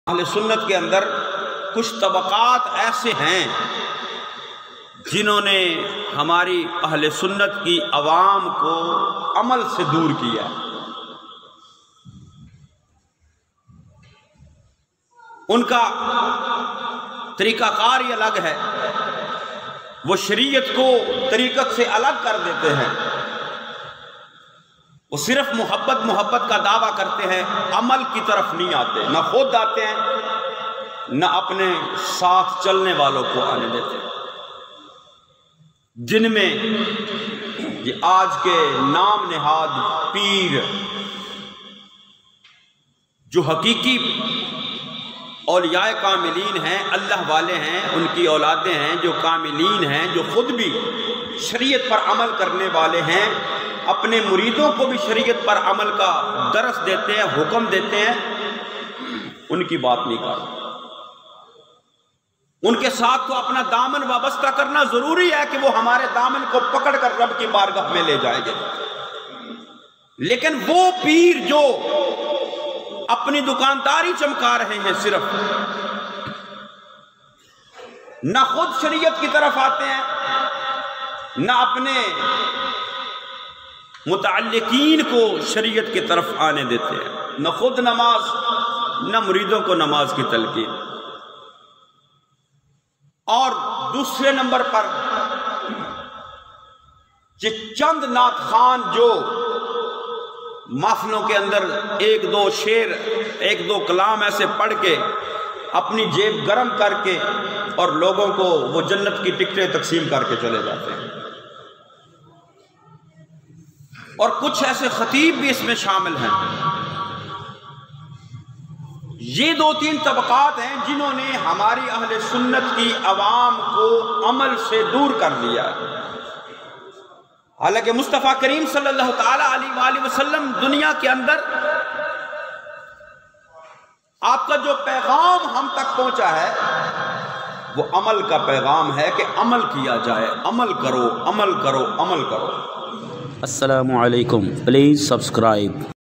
اہل سنت کے اندر کچھ طبقات ایسے ہیں جنہوں نے ہماری اہل سنت کی عوام کو عمل سے دور کیا۔ ان کا طریقہ کار ہی الگ ہے، وہ شریعت کو طریقت سے الگ کر دیتے ہیں۔ وہ صرف محبت کا دعویٰ کرتے ہیں، عمل کی طرف نہیں آتے، نہ خود آتے ہیں نہ اپنے ساتھ چلنے والوں کو آنے دیتے ہیں۔ جن میں یہ آج کے نام نہاد پیر جو حقیقی اولیاء کاملین ہیں، اللہ والے ہیں، ان کی اولادیں ہیں جو کاملین ہیں، جو خود بھی شریعت پر عمل کرنے والے ہیں، اپنے مریدوں کو بھی شریعت پر عمل کا درس دیتے ہیں، حکم دیتے ہیں، ان کی بات نہیں کرتے۔ ان کے ساتھ تو اپنا دامن وابستہ کرنا ضروری ہے کہ وہ ہمارے دامن کو پکڑ کر رب کی بارگاہ میں لے جائیں گے، لیکن وہ پیر جو اپنی دکانداری چمکا رہے ہیں، صرف نہ خود شریعت کی طرف آتے ہیں نہ اپنے متعلقین کو شریعت کی طرف آنے دیتے ہیں، نہ خود نماز نہ مریدوں کو نماز کی تلقین۔ اور دوسرے نمبر پر یہ چند نعت خوان جو محفلوں کے اندر ایک دو شعر ایک دو کلام ایسے پڑھ کے اپنی جیب گرم کر کے اور لوگوں کو وہ جنت کی ٹکٹیں تقسیم کر کے چلے جاتے ہیں، اور کچھ ایسے خطیب بھی اس میں شامل ہیں۔ یہ دو تین طبقات ہیں جنہوں نے ہماری اہل سنت کی عوام کو عمل سے دور کر دیا۔ حالانکہ مصطفیٰ کریم صلی اللہ تعالی علیہ وآلہ وسلم دنیا کے اندر آپ کا جو پیغام ہم تک پہنچا ہے وہ عمل کا پیغام ہے کہ عمل کیا جائے، عمل کرو، عمل کرو، عمل کرو۔ السلام علیکم، پلیز سبسکرائب۔